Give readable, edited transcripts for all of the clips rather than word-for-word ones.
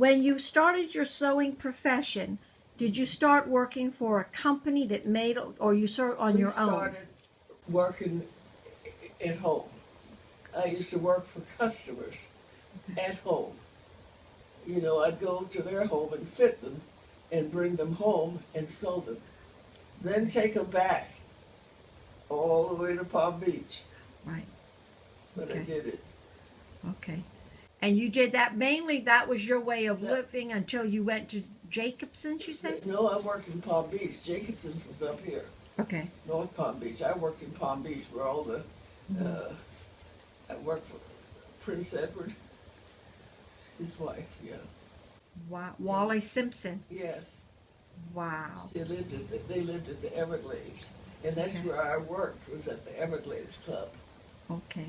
When you started your sewing profession, did you start working for a company that made, or you started on your own? We started working at home. I used to work for customers at home. You know, I'd go to their home and fit them and bring them home and sew them. Then take them back all the way to Palm Beach. Right. But Okay. I did it. Okay. And you did that mainly, that was your way of living until you went to Jacobson's, you said? No, I worked in Palm Beach. Jacobson's was up here, Okay. North Palm Beach. I worked in Palm Beach where all the, I worked for Prince Edward, his wife, yeah. Wow. Wally Simpson. Yes. Wow. They lived at the Everglades. And that's Okay. where I worked, was at the Everglades Club. Okay.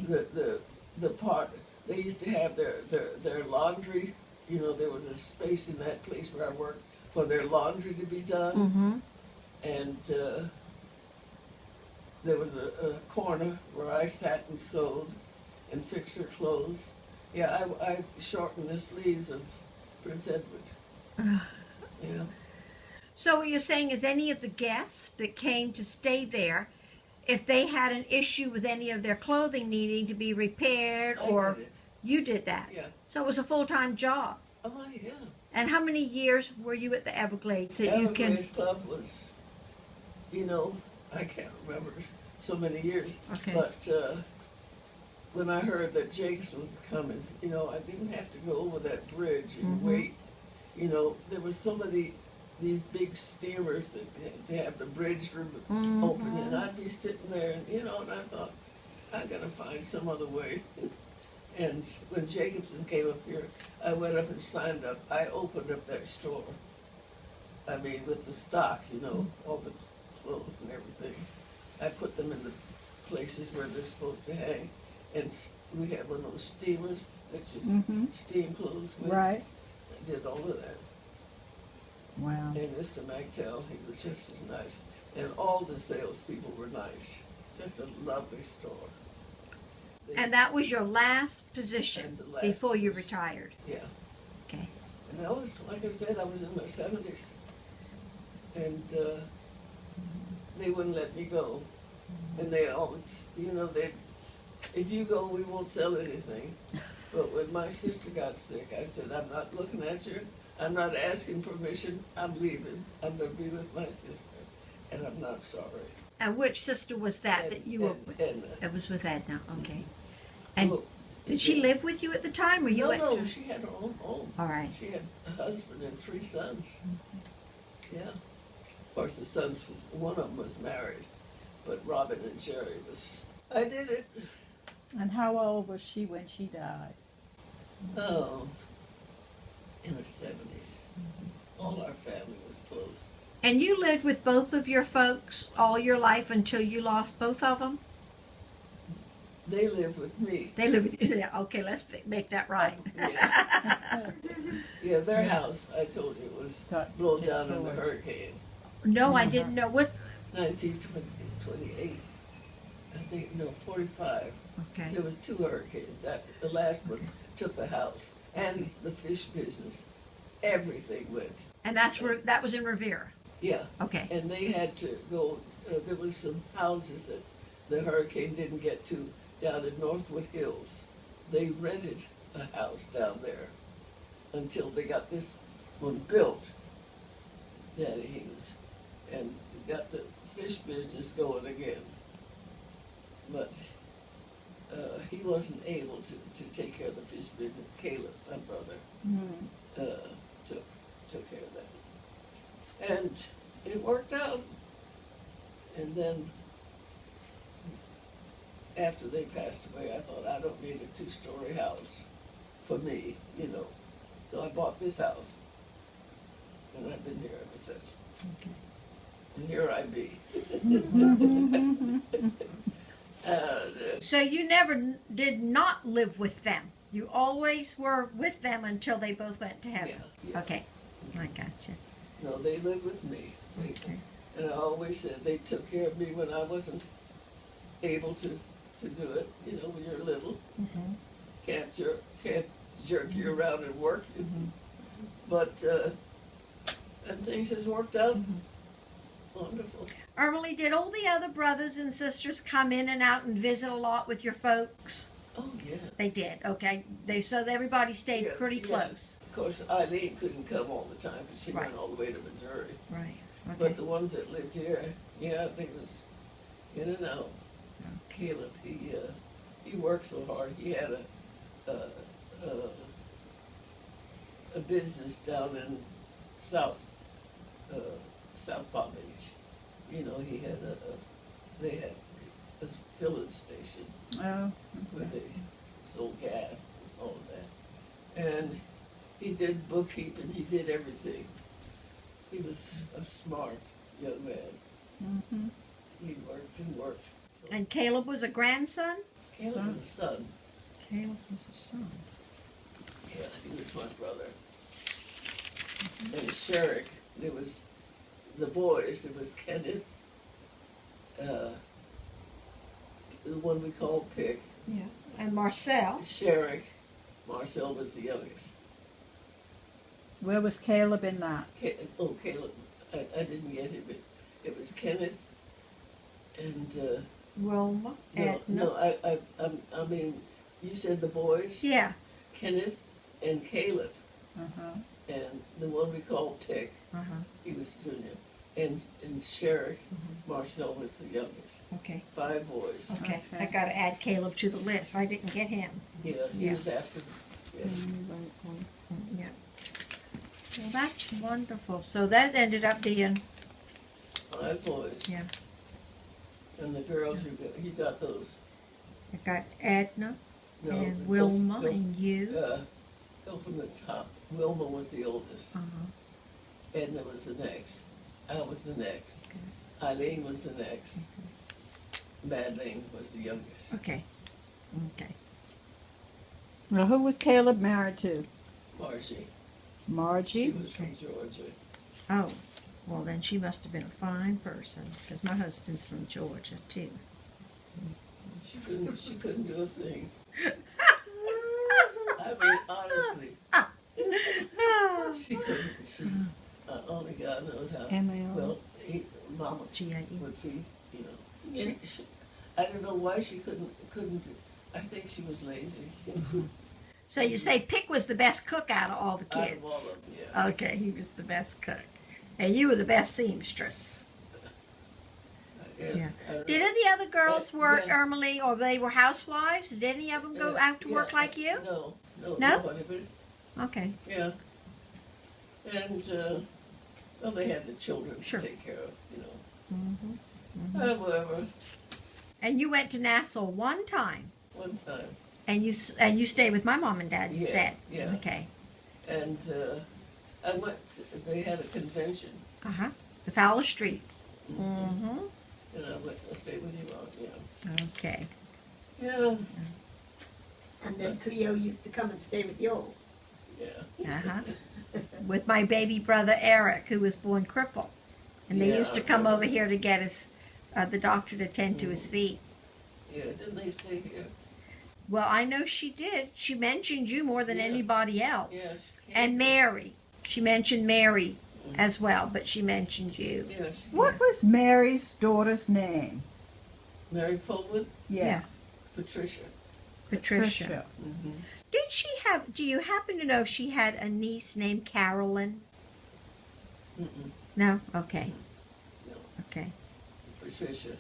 The part, they used to have their laundry, you know, there was a space in that place where I worked for their laundry to be done. Mm-hmm. And there was a corner where I sat and sewed and fixed their clothes. Yeah, I shortened the sleeves of Prince Edward. Yeah. So what you're saying is any of the guests that came to stay there, if they had an issue with any of their clothing needing to be repaired, or I did it. you did that? Yeah. So it was a full-time job. Oh, yeah. And how many years were you at the Everglades that you can? Everglades Club was, you know, I can't remember so many years. Okay. But when I heard that Jakes was coming, you know, I didn't have to go over that bridge and wait. You know, there were so many, these big steamers that had to have the bridge open, and I'd be sitting there, and you know, and I thought, I gotta find some other way. And when Jacobson came up here, I went up and signed up. I opened up that store. I mean, with the stock, you know, all the clothes and everything. I put them in the places where they're supposed to hang. And we had one of those steamers that you steam clothes with. Right. I did all of that. Wow. And Mr. Magtel, he was just as nice. And all the salespeople were nice. Just a lovely store. And that was your last position That's the last before you position. retired? Yeah. Okay. And I was, like I said, I was in my 70s. And they wouldn't let me go. And they always, you know, if you go, we won't sell anything. But when my sister got sick, I said, I'm not looking at you. I'm not asking permission. I'm leaving. I'm going to be with my sister. And I'm not sorry. And which sister was that you were with? Edna. It was with Edna, okay. And Well, did she live with you at the time, or you went No, to? she had her own home. All right. She had a husband and 3 sons. Yeah. Of course, the sons, one of them was married, but Robin and Jerry was, I did it. And how old was she when she died? Oh, in her 70s. All our family was close. And you lived with both of your folks all your life until you lost both of them? They lived with me. They lived with you. Yeah, okay, let's make that right. Yeah. Yeah, their house, I told you, was Got blown down in the destroyed. hurricane. No, I didn't know. What? 1928. I think, no, 45. Okay. There was 2 hurricanes. The last one took the house and the fish business. Everything went. And that was in Revere? Yeah. Okay. And they had to go, there was some houses that the hurricane didn't get to down in Northwood Hills. They rented a house down there until they got this one built, Daddy Hings, and got the fish business going again. But he wasn't able to take care of the fish business. Caleb, my brother, took care of that. And it worked out. And then after they passed away, I thought, I don't need a 2-story house for me, you know. So I bought this house. And I've been here ever since. Okay. And here I be. So you never did not live with them. You always were with them until they both went to heaven. Yeah. Okay, I gotcha. No, they lived with me. Okay. And I always said they took care of me when I wasn't able to do it. You know, when you're little, can't jerk you around and work you. but, and things has worked out wonderful. Irma Lee, did all the other brothers and sisters come in and out and visit a lot with your folks? Oh, yeah. They did, okay. So everybody stayed Yeah, pretty yeah. close. Of course, Eileen couldn't come all the time because she Right. went all the way to Missouri. Right. Okay. But the ones that lived here, yeah, they was in and out. Caleb, he worked so hard. He had a business down in South Palm Beach. You know, he had they had a filling station Oh, where okay. they sold gas and all of that. And he did bookkeeping, he did everything. He was a smart young man. Mm-hmm. He worked and worked. So And Caleb was a grandson? Caleb was a son. Caleb was a son. Yeah, he was my brother. And Sherrick, there was the boys, there was Kenneth, the one we called Pick, Yeah. And Marcel? Sherrick, Marcel was the youngest. Where was Caleb in that? Caleb, I didn't get him. It was Kenneth and, Wilma? Edna? no, I mean, you said the boys? Yeah. Kenneth and Caleb, Uh-huh. and the one we called Pick, Uh-huh. he was junior, and Sherrick, Marcel was the youngest. Okay. 5 boys. Okay. Okay. I got to add Caleb to the list. I didn't get him. Yeah, he Yeah. was after, yeah. Yeah. Well, that's wonderful. So that ended up being, 5 boys. yeah. And the girls, you got those. I got Edna No, and go- Wilma go- and you. Go from the top. Wilma was the oldest. Uh-huh. Edna was the next. I was the next. Okay. Eileen was the next. Madeleine was the youngest. Okay. Okay. Now, who was Caleb married to? Margie. She Margie? was from Georgia. Oh, well then she must have been a fine person, because my husband's from Georgia too. She couldn't do a thing. I mean, honestly, she couldn't. She, only God knows how. M-A-R. Well, Mama G-I-E. would feed, you know. She, I don't know why she couldn't. I think she was lazy. So you say Pick was the best cook out of all the Out of all kids? of them, yeah. Okay, he was the best cook. And you were the best seamstress. I guess. Yeah. I don't Did know. any of the other girls Yeah, work, yeah. Irma Lee, or they were housewives? Did any of them go out to work like you? No, No? nobody. But Okay. yeah, and well, they had the children Sure. to take care of, you know. Mm-hmm. Whatever. And you went to Nassau one time, One time, and you stayed with my mom and dad. You Yeah, said. yeah. Okay. and I went. They had a convention, Uh huh. The Fowler Street. Mm-hmm. and I went. I stayed with you on. Yeah. Okay. Yeah. And then Cleo used to come and stay with you. Yeah. Uh huh. With my baby brother Eric, who was born crippled, and they Yeah, used to I come remember. over here to get his the doctor to tend to his feet. Yeah. Didn't they stay here? Well, I know she did. She mentioned you more than Yeah. anybody else. Yeah. She And came. Mary. She mentioned Mary as well, but she mentioned you. Yeah. What was Mary's daughter's name? Mary Fullwood, Yeah. Patricia. Patricia. Mm-hmm. Did she have, do you happen to know if she had a niece named Carolyn? Mm-mm. No? Okay. No. Okay. Patricia.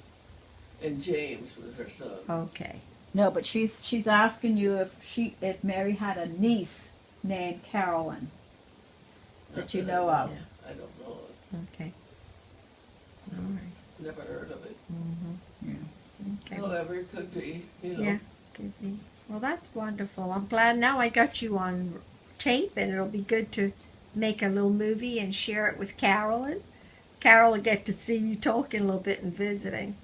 And James was her son. Okay. No, but she's asking you if Mary had a niece named Carolyn that you know of. I don't know. Okay. All right. Never heard of it. Mm-hmm. Yeah. Okay. However, it could be, you know. Yeah. Could be. Well, that's wonderful. I'm glad now I got you on tape, and it'll be good to make a little movie and share it with Carolyn. Carol will get to see you talking a little bit and visiting.